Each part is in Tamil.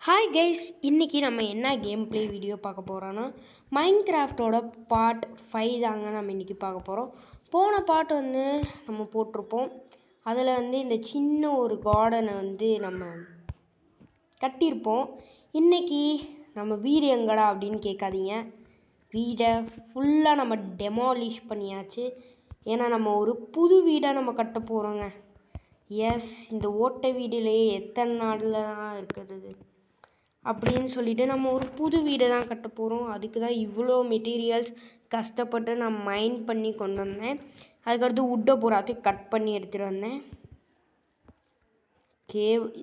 ஹாய் கைஸ், இன்றைக்கி நம்ம என்ன கேம் ப்ளே வீடியோ பார்க்க போகிறோன்னா மைன்கிராஃப்டோட பார்ட் 5 தாங்க நம்ம இன்றைக்கி பார்க்க போகிறோம். போன பார்ட் நம்ம போட்டிருப்போம். அதில் இந்த சின்ன ஒரு கார்டனை நம்ம கட்டியிருப்போம். இன்றைக்கி நம்ம வீடு எங்கடா அப்படின்னு கேட்காதீங்க. வீடை ஃபுல்லாக நம்ம டெமாலிஷ் பண்ணியாச்சு. ஏன்னா நம்ம ஒரு புது வீடை நம்ம கட்ட போகிறோங்க. எஸ், இந்த ஓட்டை வீடுலேயே எத்தனை நாளில் தான் இருக்கிறது அப்படின்னு சொல்லிட்டு நம்ம ஒரு புது வீடை தான் கட்ட போகிறோம். அதுக்கு தான் இவ்வளோ மெட்டீரியல்ஸ் கஷ்டப்பட்டு நான் மைன் பண்ணி கொண்டு வந்தேன். அதுக்கடுத்து உட்டை பூராத்தையும் கட் பண்ணி எடுத்துகிட்டு வந்தேன்.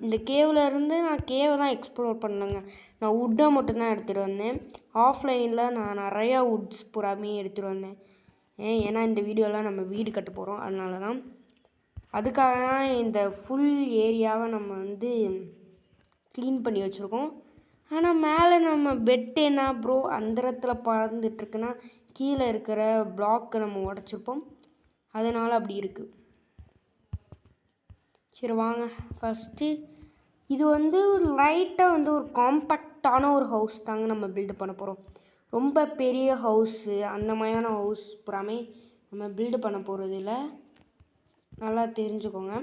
இந்த கேவில் நான் கேவை தான் எக்ஸ்ப்ளோர் பண்ணேங்க. நான் உட்டை மட்டும்தான் எடுத்துகிட்டு வந்தேன். ஆஃப்லைனில் நான் நிறையா உட்ஸ் பூராமே எடுத்துகிட்டு வந்தேன். ஏன்னா இந்த வீடியோலாம் நம்ம வீடு கட்ட போகிறோம். அதனால தான் அதுக்காக தான் இந்த ஃபுல் ஏரியாவை நம்ம க்ளீன் பண்ணி வச்சுருக்கோம். ஆனால் மேலே நம்ம பெட் என்ன ப்ரோ அந்த இடத்துல பறந்துட்டுருக்குன்னா கீழே இருக்கிற பிளாக்கை நம்ம உடச்சிருப்போம். அதனால் அப்படி இருக்குது. சரி வாங்க, ஃபஸ்ட்டு இது ஒரு லைட்டாக ஒரு காம்பேக்டான ஒரு ஹவுஸ் தாங்க நம்ம பில்டு பண்ண போகிறோம். ரொம்ப பெரிய ஹவுஸு அந்த மாதிரியான ஹவுஸ் புறாமே நம்ம பில்டு பண்ண போகிறது இல்லை. நல்லா தெரிஞ்சுக்கோங்க.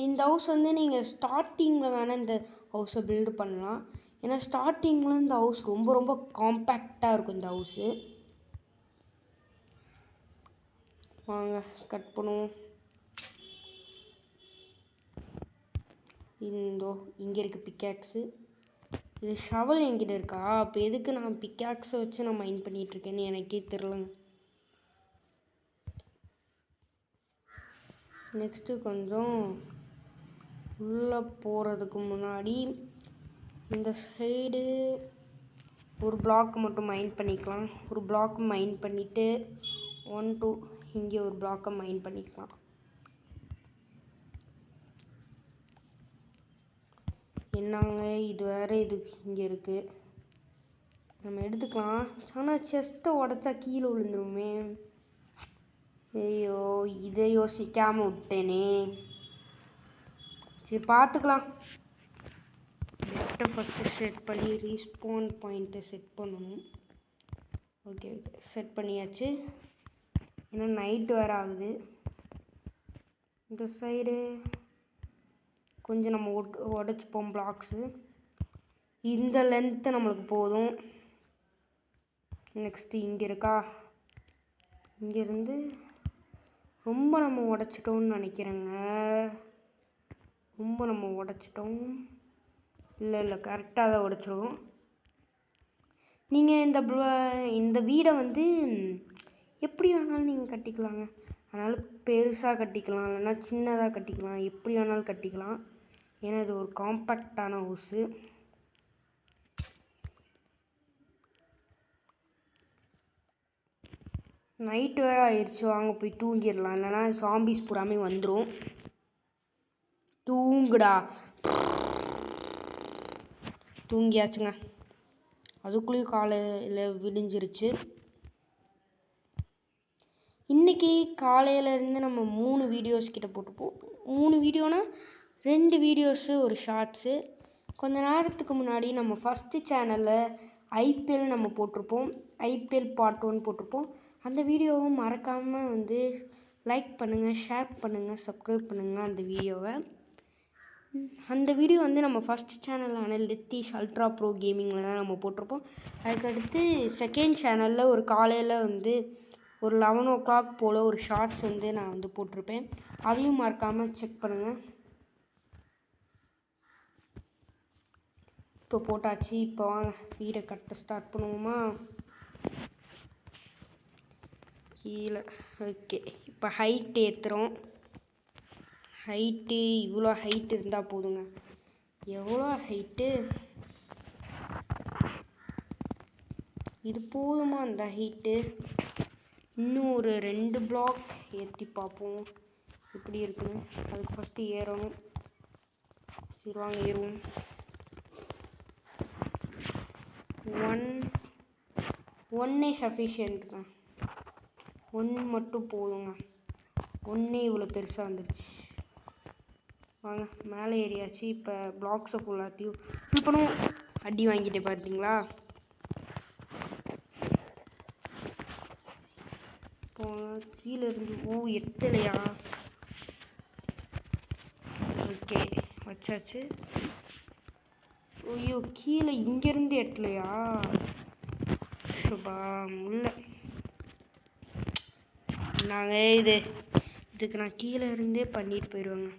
இந்த ஹவுஸ் நீங்கள் ஸ்டார்டிங்கில் வேணால் இந்த ஹவுஸை பில்டு பண்ணலாம். ஏன்னா ஸ்டார்டிங்கில் இந்த ஹவுஸ் ரொம்ப ரொம்ப காம்பேக்டாக இருக்கும். இந்த ஹவுஸு வாங்க கட் பண்ணுவோம். இங்கே இருக்குது பிக்காக்ஸு. இது ஷவல் என்கிட்ட இருக்கா? அப்போ எதுக்கு நான் பிக்காக்ஸை வச்சு நான் மைன் பண்ணிகிட்ருக்கேன்னு எனக்கே தெரிலங்க. நெக்ஸ்ட்டு கொஞ்சம் உள்ளே போகிறதுக்கு முன்னாடி இந்த சைடு ஒரு பிளாக் மட்டும் மைன் பண்ணிக்கலாம். ஒரு பிளாக் மைன் பண்ணிவிட்டு 1 2 இங்கே ஒரு பிளாக்கை மைன் பண்ணிக்கலாம். என்னங்க இது வேறு இது இங்கே இருக்குது, நம்ம எடுத்துக்கலாம். ஆனால் செஸ்ட்டை உடச்சா கீழே விழுந்துருமே. ஐயோ, இதை யோசிக்காமல் விட்டேனே. சரி பார்த்துக்கலாம். பெட்டை ஃபஸ்ட்டு செட் பண்ணி ரீஸ்பான் பாயிண்ட்டை செட் பண்ணணும். ஓகே செட் பண்ணியாச்சு. ஏன்னா நைட்டு வேறு ஆகுது. இந்த சைடு கொஞ்சம் நம்ம உடச்சிப்போம் பிளாக்ஸு. இந்த லென்த்து நம்மளுக்கு போதும். நெக்ஸ்ட்டு இங்கே இருக்கா, இங்கேருந்து ரொம்ப நம்ம உடச்சிட்டோம்னு நினைக்கிறேங்க. ரொம்ப நம்ம உடச்சிட்டோம். இல்லை கரெக்டாக தான் உடச்சிடுவோம். நீங்கள் இந்த வீடை எப்படி வேணாலும் நீங்கள் கட்டிக்கலாங்க. அதனால் பெருசாக கட்டிக்கலாம், இல்லைன்னா சின்னதாக கட்டிக்கலாம், எப்படி வேணாலும் கட்டிக்கலாம். ஏன்னா இது ஒரு காம்பேக்டான ஹவுஸு. நைட்டு வேறு ஆயிடுச்சு, வாங்க போய் தூங்கிடலாம். இல்லைன்னா சாம்பிஸ் பூராமே வந்துடும். தூங்குடா. தூங்கியாச்சுங்க. அதுக்குள்ளேயும் காலையில் விடிஞ்சிருச்சு. இன்றைக்கி காலையிலேருந்து நம்ம 3 வீடியோஸ் கிட்ட போட்டுப்போம். 3 வீடியோனா 2 வீடியோஸு ஒரு ஷார்ட்ஸு. கொஞ்ச நேரத்துக்கு முன்னாடி நம்ம ஃபஸ்ட்டு சேனலில் ஐபிஎல் நம்ம போட்டிருப்போம். ஐபிஎல் பார்ட் 1 போட்டிருப்போம். அந்த வீடியோவை மறக்காமல் லைக் பண்ணுங்கள், ஷேர் பண்ணுங்கள், சப்ஸ்கிரைப் பண்ணுங்கள் அந்த வீடியோவை. அந்த வீடியோ நம்ம ஃபஸ்ட் சேனலான லித்திஷ் அல்ட்ரா ப்ரோ கேமிங்கில் தான் நம்ம போட்டிருப்போம். அதுக்கடுத்து செகண்ட் சேனலில் ஒரு காலையில் ஒரு 11 o'clock போல் ஒரு ஷார்ட்ஸ் நான் போட்டிருப்பேன். அதையும் மறக்காமல் செக் பண்ணுங்கள். இப்போ போட்டாச்சு. இப்போ வாங்க வீடை கட்ட ஸ்டார்ட் பண்ணுவோமா. கீழே ஓகே. இப்போ ஹைட் ஏற்றுறோம். ஹைட்டு இவ்வளோ ஹைட் இருந்தால் போதுங்க. எவ்வளோ ஹைட்டு இது போதுமா? அந்த ஹைட்டு இன்னும் ஒரு 2 பிளாக் ஏற்றி பார்ப்போம் எப்படி இருக்குன்னு. அதுக்கு ஃபஸ்ட்டு ஏறணும். சரி வாங்க ஏறுவோம். 1 சஃபிஷியன்ட்டுங்க. 1 மட்டும் போதுங்க. 1 இவ்வளோ பெருசாக வந்துடுச்சு. வாங்க மேலே ஏறியாச்சு. இப்போ பிளாக்ஸை ஃபுல்லாத்தையும் ஃபில் பண்ணுவோம். அடி வாங்கிட்டு பார்த்தீங்களா? இப்போ கீழே இருந்து எட்டலையா? ஓகே வச்சாச்சு. ஐயோ கீழே இங்கேருந்து எட்டலையா? உள்ள நாங்கள் இதுக்கு நான் கீழே இருந்தே பண்ணிட்டு போயிடுவேங்க.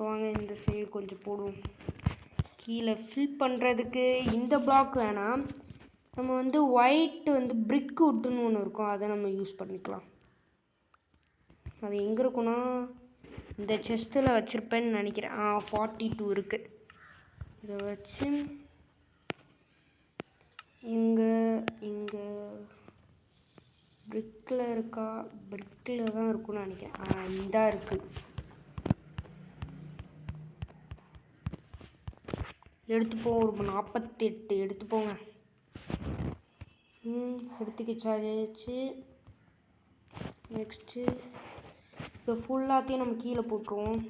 வாங்க இந்த சைடு கொஞ்சம் போடுவோம். கீழே ஃபில் பண்ணுறதுக்கு இந்த பிளாக் வேணாம், நம்ம வந்து ஒயிட் வந்து பிரிக் வுட்டுன்னு ஒன்று இருக்கும், அதை நம்ம யூஸ் பண்ணிக்கலாம். அது எங்கே இருக்குன்னா இந்த செஸ்ட்டில் வச்சுருப்பேன்னு நினைக்கிறேன். 42 இருக்குது. இதை வச்சு இங்கே பிரிக்கில் இருக்கா? பிரிக்கில் தான் இருக்குன்னு நினைக்கிறேன். இந்தா இருக்குது. எடுத்துப்போம். ஒரு 48 எடுத்துப்போங்க. எடுத்துக்கிச்சாச்சு. நெக்ஸ்ட்டு இப்போ ஃபுல்லாத்தையும் நம்ம கீழே போட்டுருவோம்.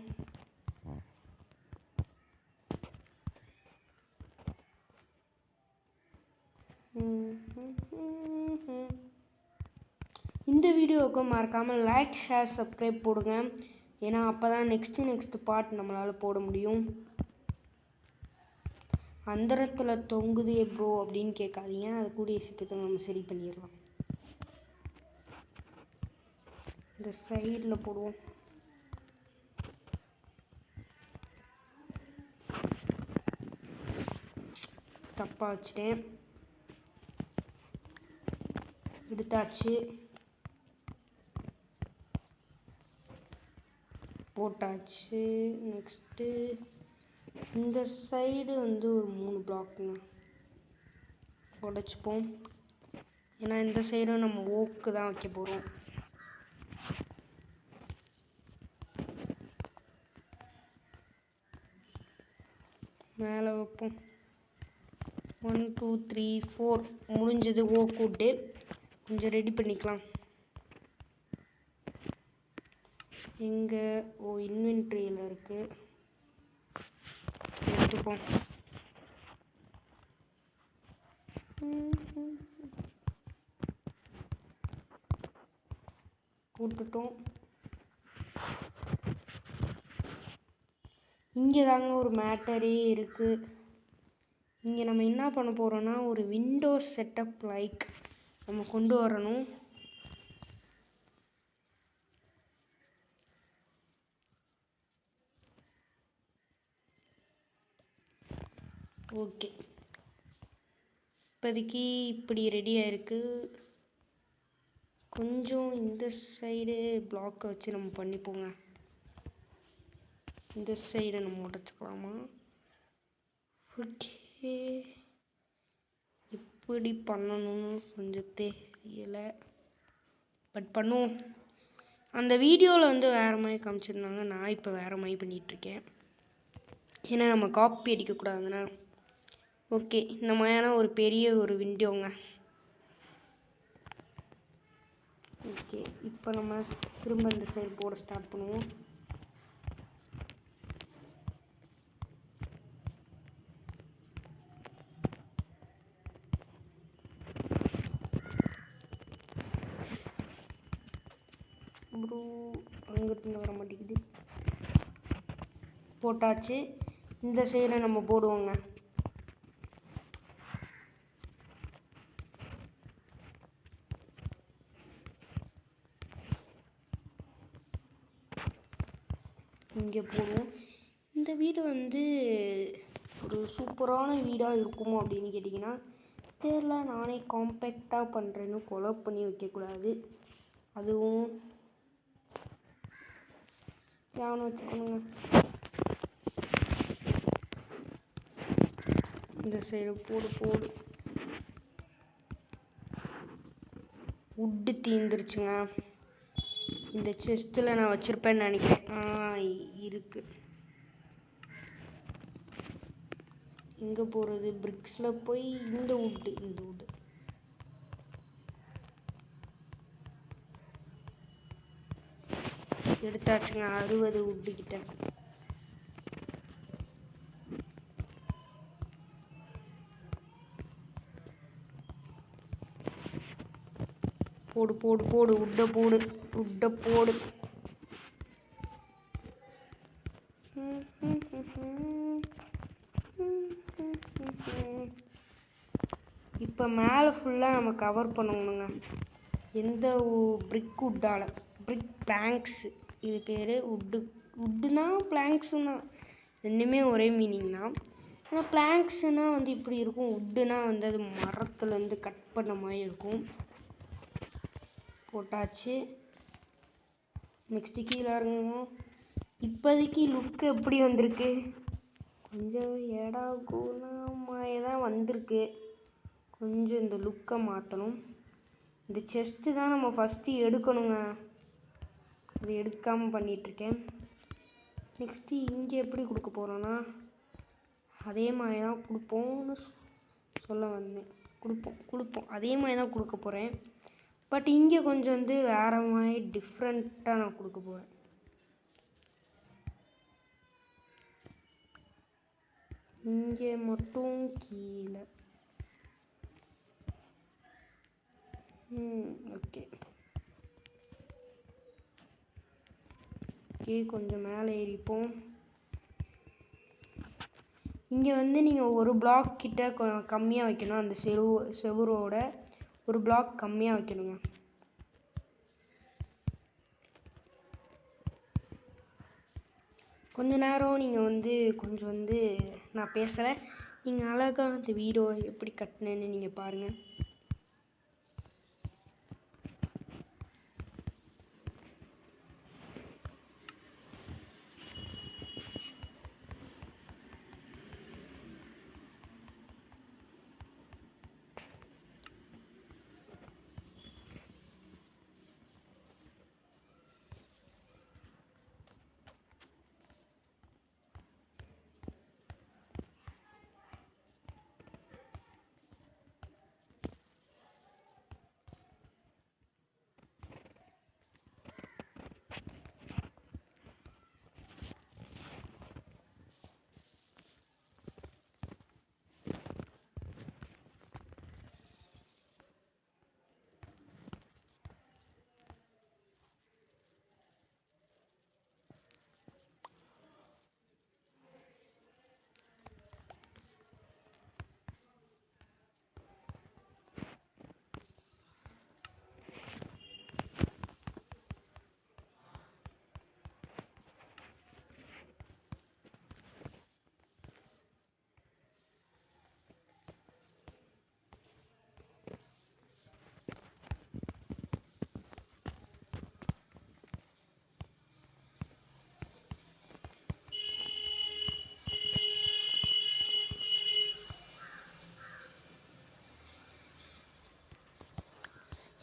இந்த வீடியோவுக்கு மறக்காமல் லைக், ஷேர், சப்ஸ்கிரைப் போடுங்க. ஏன்னா அப்போ தான் நெக்ஸ்ட் பார்ட் நம்மளால் போட முடியும். அந்தரத்தில் தொங்குது ப்ரோ அப்படின்னு கேட்காதீங்க, அது கூடிய சீக்கிரத்தில் நம்ம சரி பண்ணிடலாம். இந்த சைடில் போடுவோம். தப்பாக வச்சுட்டேன். எடுத்தாச்சு, போட்டாச்சு. நெக்ஸ்ட்டு இந்த சைடு வந்து ஒரு 3 பிளாக்குங்க உடைச்சிப்போம். ஏன்னா இந்த சைடும் நம்ம ஓக்கு தான் வைக்க போகிறோம். மேலே வைப்போம். 1 2 3 4 முடிஞ்சது. ஓக்கு விட்டு கொஞ்சம் ரெடி பண்ணிக்கலாம். எங்கே? இன்வென்ட்ரியில் இருக்குது. எடுத்துப்போம். போட்டுட்டோம். இங்கே தாங்க ஒரு மேட்டரே இருக்குது. இங்கே நம்ம என்ன பண்ண போகிறோன்னா ஒரு விண்டோஸ் செட்டப் லைக் நம்ம கொண்டு வரணும். ஓகே, இப்போதைக்கு இப்படி ரெடியாக இருக்குது. கொஞ்சம் இந்த சைடு பிளாக்கை வச்சு நம்ம பண்ணிப்போங்க. இந்த சைடை நம்ம உடச்சிக்கலாமா? ஓகே, இப்படி பண்ணணும்னு கொஞ்சம் தெரியலை, பட் பண்ணுவோம். அந்த வீடியோவில் வந்து வேறு மாதிரி காமிச்சிருந்தாங்க, நான் இப்போ வேறு மாதிரி பண்ணிகிட்ருக்கேன். ஏன்னா நம்ம காப்பி அடிக்கக்கூடாதுண்ணா. ஓகே, இந்த மாதிரியான ஒரு பெரிய ஒரு விண்டோங்க. ஓகே, இப்போ நம்ம திரும்ப இந்த சைடு போட ஸ்டார்ட் பண்ணுவோம். ப்ரோ அங்கிருந்து வர மாட்டேங்குது. போட்டாச்சு. இந்த சைடை நம்ம போடுவோங்க. இங்கே போடுவோம். இந்த வீடு வந்து ஒரு சூப்பரான வீடாக இருக்குமோ அப்படின்னு கேட்டிங்கன்னா தெரியல. நானே காம்பேக்டாக பண்ணுறேன்னு கொலை பண்ணி வைக்கக்கூடாது. அதுவும் ஞாபகம் வச்சுக்கணுங்க. இந்த சைடு போடு. உட்டு தீந்துருச்சுங்க. இந்த செஸ்ட்டில் நான் வச்சுருப்பேன்னு நினைக்கிறேன். இருக்குது. எங்கே போகிறது? பிரிக்ஸில் போய் இந்த உட்டு எடுத்தாச்சுங்க 60 உட்டுக்கிட்ட. போடு போடு போடு உட்டை போடு உட்டை போடு. இப்போ மேலே ஃபுல்லாக நம்ம கவர் பண்ணணுங்க. எந்த பிரிக் உட்டால் பிரிக் பிளாங்க்ஸு இது பேர். உட்டுனா பிளாங்க்ஸுன்னா ரெண்டுமே ஒரே மீனிங் தான். ஆனால் பிளாங்க்ஸுனால் வந்து இப்படி இருக்கும், உட்டுனா வந்து அது மரத்துலேருந்து கட் பண்ண மாதிரி இருக்கும். போட்டாச்சு. நெக்ஸ்ட்டு கீழே இறங்குவோம். இப்போதைக்கு லுக்கு எப்படி வந்திருக்கு, கொஞ்சம் ஏடா கூலமாயே தான் வந்திருக்கு. கொஞ்சம் இந்த லுக்கை மாற்றணும். இந்த செஸ்ட்டு தான் நம்ம ஃபஸ்ட்டு எடுக்கணுங்க, அது எடுக்காமல் பண்ணிகிட்ருக்கேன். நெக்ஸ்ட்டு இங்கே எப்படி கொடுக்க போகிறோன்னா அதே மாதிரி தான் கொடுப்போம்னு சொல்ல வந்தேன். கொடுப்போம் அதே மாதிரி தான் கொடுக்க போகிறேன். பட் இங்கே கொஞ்சம் வந்து வேறு மாதிரி டிஃப்ரெண்ட்டாக நான் கொடுக்க போகிறேன். இங்கே மட்டும் கீழே. ஓகே கொஞ்சம் மேலே ஏறிப்போம். இங்கே வந்து நீங்கள் ஒரு பிளாக் கிட்ட கம்மியாக வைக்கணும். அந்த செவுரோட ஒரு பிளாக் கம்மியாக வைக்கணுங்க. கொஞ்ச நேரம் நீங்கள் வந்து கொஞ்சம் வந்து நான் பேசுகிறேன், நீங்கள் அழகாக அந்த வீடியோ எப்படி கட்டினேன்னு நீங்கள் பாருங்கள்.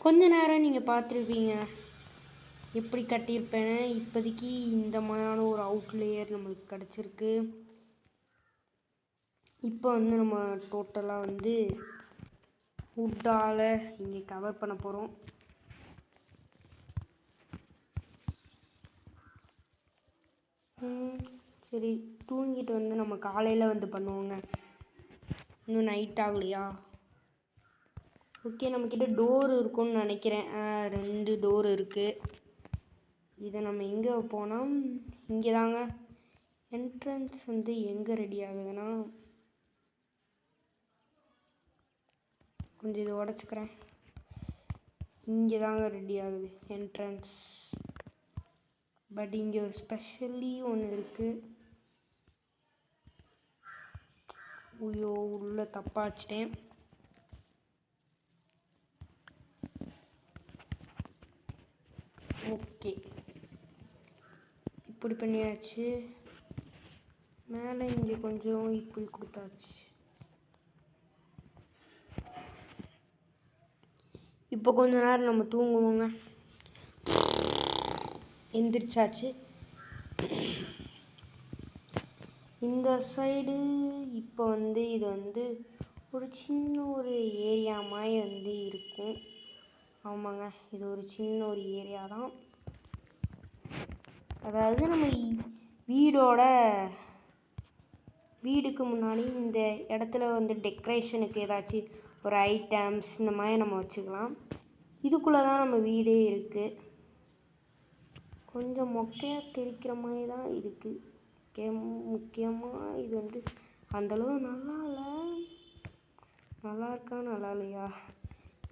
கொஞ்ச நேரம் நீங்கள் பார்த்துருப்பீங்க எப்படி கட்டியிருப்பேன்னு. இப்போதைக்கு இந்த மாதிரியான ஒரு அவுட்லேயர் நம்மளுக்கு கிடச்சிருக்கு. இப்போ வந்து நம்ம டோட்டலாக வந்து வுட்டால் இங்கே கவர் பண்ண போகிறோம். சரி, தூங்கிட்டு வந்து நம்ம காலையில் வந்து பண்ணுவோங்க. இன்னும் நைட் ஆகலையா? ஓகே, நம்மக்கிட்ட டோர் இருக்குன்னு நினைக்கிறேன். 2 டோர் இருக்குது. இதை நம்ம எங்கே வைப்போம்னா இங்கே தாங்க. என்ட்ரன்ஸ் வந்து எங்கே ரெடி ஆகுதுன்னா, கொஞ்சம் இதை உடச்சிக்கிறேன். இங்கே தாங்க ரெடி ஆகுது என்ட்ரன்ஸ். பட் இங்கே ஒரு ஸ்பெஷலி ஒன்று இருக்குது. ஐயோ, உள்ளே தப்பாக வச்சிட்டேன். ஓகே, இப்படி பண்ணியாச்சு. மேலே இங்கே கொஞ்சம் இப்படி கொடுத்தாச்சு. இப்போ கொஞ்ச நேரம் நம்ம தூங்குவோங்க. எந்திரிச்சாச்சு. இந்த சைடு இப்போ வந்து இது வந்து ஒரு சின்ன ஒரு ஏரியா மாதிரி வந்து இருக்கும். ஆமாங்க, இது ஒரு சின்ன ஒரு ஏரியா தான். அதாவது நம்ம வீடுக்கு முன்னாடி இந்த இடத்துல வந்து டெக்கரேஷனுக்கு ஏதாச்சும் ஒரு ஐட்டம்ஸ் இந்த மாதிரி நம்ம வச்சுக்கலாம். இதுக்குள்ளே தான் நம்ம வீடே இருக்குது. கொஞ்சம் மொக்கையாக தெரிக்கிற மாதிரி தான் இருக்குது. முக்கியமாக இது வந்து அந்தளவு நல்லா இல்லை. நல்லா இருக்கா நல்லா இல்லையா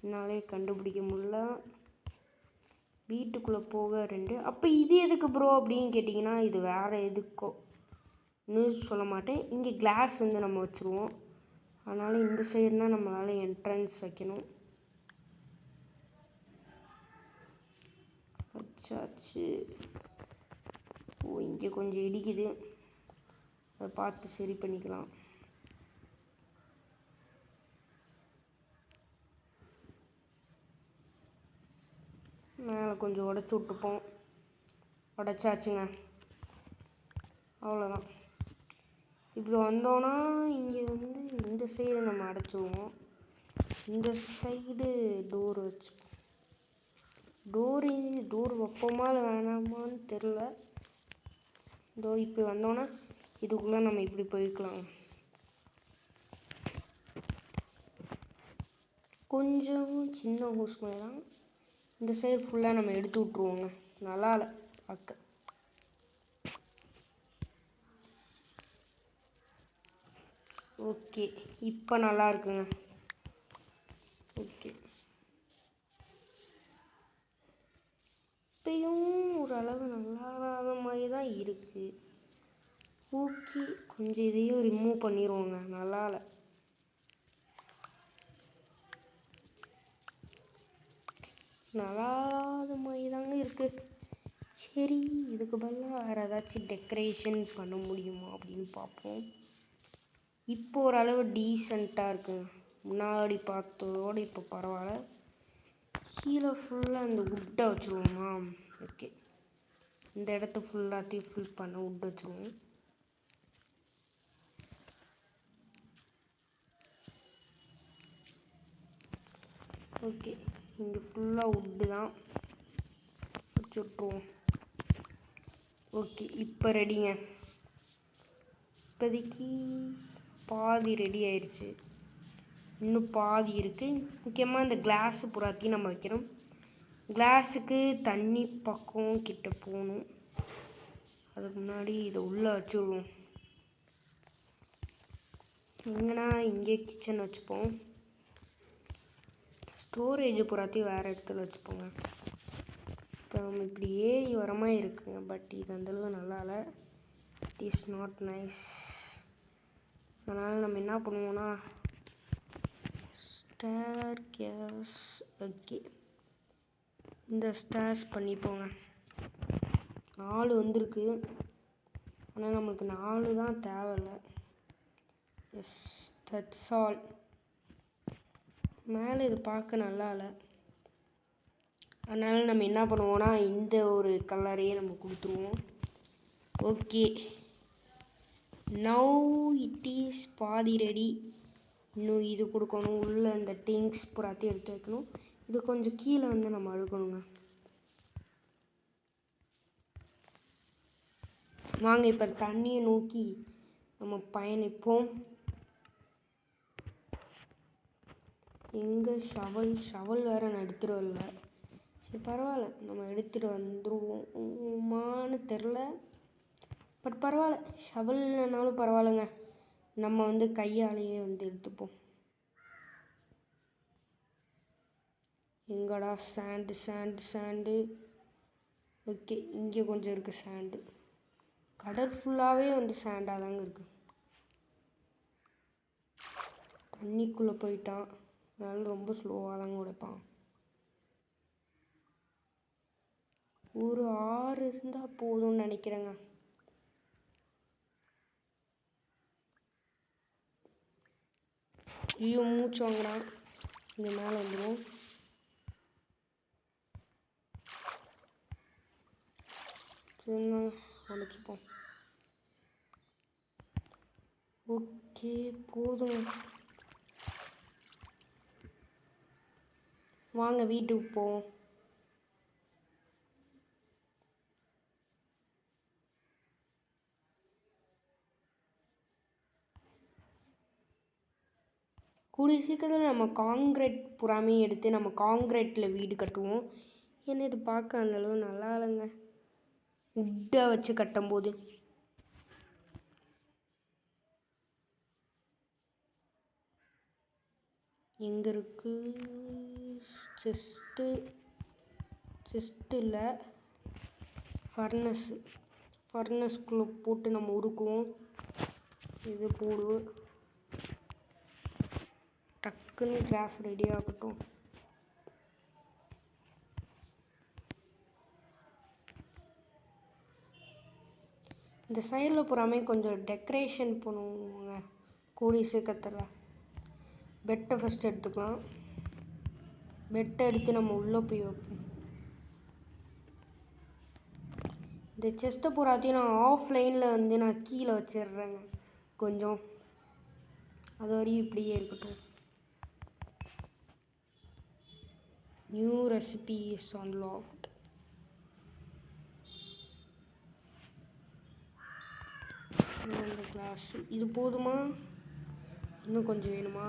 என்னாலே கண்டுபிடிக்க முடியல. வீட்டுக்குள்ளே போக 2. அப்போ இது எதுக்கு ப்ரோ அப்படின்னு கேட்டிங்கன்னா, இது வேறு எதுக்கோ இன்னும் சொல்ல மாட்டேன். இங்கே கிளாஸ் வந்து நம்ம வச்சுருவோம். அதனால் இந்த சைடுனா நம்மளால் என்ட்ரன்ஸ் வைக்கணும். வச்சாச்சு. ஓ, இங்கே கொஞ்சம் இடிக்குது, அதை பார்த்து சரி பண்ணிக்கலாம். மேலே கொஞ்சம் உடச்சி விட்டுப்போம். உடச்சாச்சுங்க, அவ்வளோதான். இப்படி வந்தோன்னா இங்கே வந்து இந்த சைடு நம்ம அடைச்சிடுவோம். இந்த சைடு டோர் வச்சு டோர் வைப்போமா இல்லை வேணாமான்னு தெரில. இதோ இப்படி வந்தோன்னா இதுக்குள்ளே நம்ம இப்படி போய்க்கலாம். கொஞ்சம் சின்ன ஹூஸ் மாதிரி தான். இந்த சைடு ஃபுல்லாக நம்ம எடுத்து விட்ருவோங்க. நல்லா இல்லை பார்க்க. ஓகே, இப்போ நல்லா இருக்குங்க. ஓகே, இப்பயும் ஓரளவு நல்லாத மாதிரி தான் இருக்குது. ஓகே, கொஞ்சம் இதையும் ரிமூவ் பண்ணிடுவோங்க. நல்லா இல்லை. நல்லாத மாதிரி தாங்க இருக்குது. சரி, இதுக்கு பதிலாக வேறு ஏதாச்சும் டெக்கரேஷன் பண்ண முடியுமா அப்படின்னு பார்ப்போம். இப்போ ஓரளவு டீசெண்டாக இருக்குங்க. முன்னாடி பார்த்ததோடு இப்போ பரவாயில்ல. கீழே ஃபுல்லாக இந்த வுட்டை வச்சுருவோமா? ஓகே, இந்த இடத்த ஃபுல்லாத்தையும் ஃபில் பண்ண வுட் வச்சுருவோம். ஓகே, இங்கே ஃபுல்லாக வுட்டு தான் வச்சு விட்ருவோம். ஓகே, இப்போ ரெடிங்க. இப்போதைக்கு பாதி ரெடி ஆயிடுச்சு, இன்னும் பாதி இருக்குது. முக்கியமாக இந்த கிளாஸு புறாத்தையும் நம்ம வைக்கணும். கிளாஸுக்கு தண்ணி பக்கம் கிட்ட போகணும். அதுக்கு முன்னாடி இதை உள்ளே வச்சுடுவோம். எங்கன்னா இங்கே கிச்சன் வச்சுப்போம். ஸ்டோரேஜ் புறாத்தையும் வேறு இடத்துல வச்சுப்போங்க. இப்போ நம்ம இப்படி ஏறி வர மாதிரி இருக்குங்க. பட் இது அந்தளவு நல்லா இல்லை. It is not nice. அதனால் நம்ம என்ன பண்ணுவோன்னா ஸ்டேர்கேஸ். ஓகே, இந்த ஸ்டேர்ஸ் பண்ணிப்போங்க. 4 வந்திருக்கு, ஆனால் நம்மளுக்கு 4 தான் தேவையில்லை. Yes, that's all. மேலே இது பார்க்க நல்லா இல்லை. அதனால் நம்ம என்ன பண்ணுவோன்னா இந்த ஒரு கலரையே நம்ம கொடுத்துருவோம். ஓகே, நவ் இட் இஸ் பாதி ரெடி. இன்னும் இது கொடுக்கணும். உள்ளே இந்த திங்ஸ் புறாத்தையும் எடுத்து வைக்கணும். இது கொஞ்சம் கீழே வந்து நம்ம அழுகணுங்க. வாங்க இப்போ தண்ணியை நோக்கி நம்ம பயணிப்போம். எங்கே ஷவல் வேறு நான் எடுத்துகிட்டு வரல. சரி, பரவாயில்ல, நம்ம எடுத்துகிட்டு வந்துருவோமான்னு தெரில. பட் பரவாயில்ல, ஷவல் இல்லைனாலும் பரவாயில்லைங்க. நம்ம வந்து கையாலேயே வந்து எடுத்துப்போம். எங்கடா சாண்டு. ஓகே, இங்கே கொஞ்சம் இருக்குது சாண்டு. கடல் ஃபுல்லாகவே வந்து சாண்டாக தாங்க இருக்குது. தண்ணிக்குள்ளே போயிட்டான், அதனால ரொம்ப ஸ்லோவாக தாங்க உடைப்பான். ஒரு 6 இருந்தால் போதும்னு நினைக்கிறேங்க. ஐயோ, மூச்சு வாங்கினா. இங்கே மேலே வந்துடும். சரிங்க, உடைச்சிப்போம். ஓகே, போதும். வாங்க வீட்டுக்கு போவோம். கூடிய சீக்கிரத்தில் நம்ம காங்கிரீட் புறாமே எடுத்து நம்ம காங்கிரீட்டில் வீடு கட்டுவோம். என்ன இது பார்க்க அந்தளவு நல்லா இல்லைங்க உட்டை வச்சு கட்டும்போது. எங்கே இருக்குது செஸ்ட்டு இல்லை, ஃபர்னஸ்குள்ளே போட்டு நம்ம உருக்குவோம். இது போடுவோம். டக்குன்னு கிளாஸ் ரெடி ஆகட்டும். இந்த சைடில் பூராமே கொஞ்சம் டெக்கரேஷன் பண்ணுவோங்க கூடிய சீக்கிரத்தில். பெட்டை ஃபஸ்ட்டு எடுத்துக்கலாம். பெட்டை எடுத்து நம்ம உள்ளே போய் வைப்போம். இந்த செஸ்ட்டை பூராத்தையும் நான் ஆஃப்லைனில் வந்து நான் கீழே வச்சிடுறேங்க. கொஞ்சம் அது வரையும் இப்படியே இருக்கட்டும். New recipe is unlocked. இந்த கிளாஸ் இது போதுமா, இன்னும் கொஞ்சம் வேணுமா?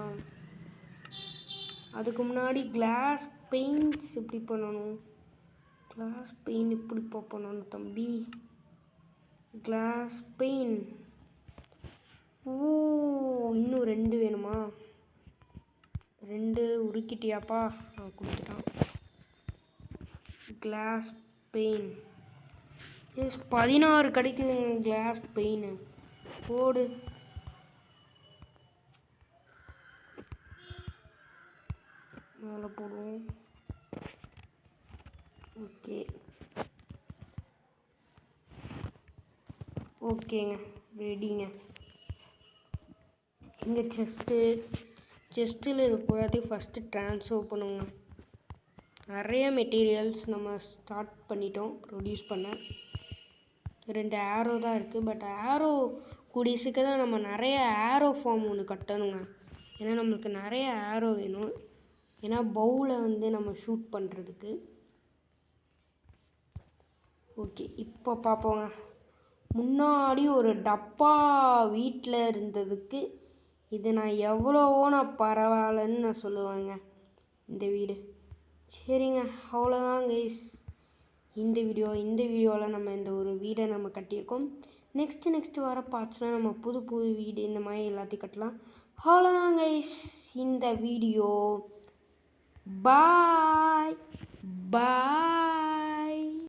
அதுக்கு முன்னாடி கிளாஸ் பெயிண்ட்ஸ் இப்படி பண்ணணும். கிளாஸ் பெயிண்ட் இப்படி பண்ணணும் தம்பி. Class paint. ஓ, இன்னும் 2 வேணுமா? 2 உருக்கிட்டியாப்பா? கொடுத்துட்டான். கிளாஸ் பெயின் எஸ் 16 கிடைக்குதுங்க கிளாஸ் பெயின். போடு. மேலே போடுவோம். ஓகேங்க, ரெடிங்க. இங்கே செஸ்ட்டில் இது பூராத்தையும் ஃபஸ்ட்டு ட்ரான்ஸ்ஃபர் பண்ணுவோங்க. நிறைய மெட்டீரியல்ஸ் நம்ம ஸ்டார்ட் பண்ணிட்டோம் ப்ரொடியூஸ் பண்ண. 2 ஆரோ தான் இருக்குது. பட் ஆரோ கூடிய சீக்கிரம் நம்ம நிறைய ஆரோ ஃபார்ம் ஒன்று கட்டணுங்க. ஏன்னா நம்மளுக்கு நிறைய ஆரோ வேணும். ஏன்னா பவுலை வந்து நம்ம ஷூட் பண்ணுறதுக்கு. ஓகே, இப்போ பார்ப்போங்க. முன்னாடி ஒரு டப்பா வீட்டில் இருந்ததுக்கு இது நான் எவ்வளவோ பரவாயில்லன்னு நான் சொல்லுவேங்க இந்த வீடு. சரிங்க, அவ்வளோதான் கைஸ் இந்த வீடியோவில் நம்ம இந்த ஒரு வீடை நம்ம கட்டியிருக்கோம். நெக்ஸ்ட்டு வர பார்ட்ஸ்லாம் நம்ம புது வீடு இந்த மாதிரி எல்லாத்தையும் கட்டலாம். அவ்வளோதான் கைஸ் இந்த வீடியோ. பாய்.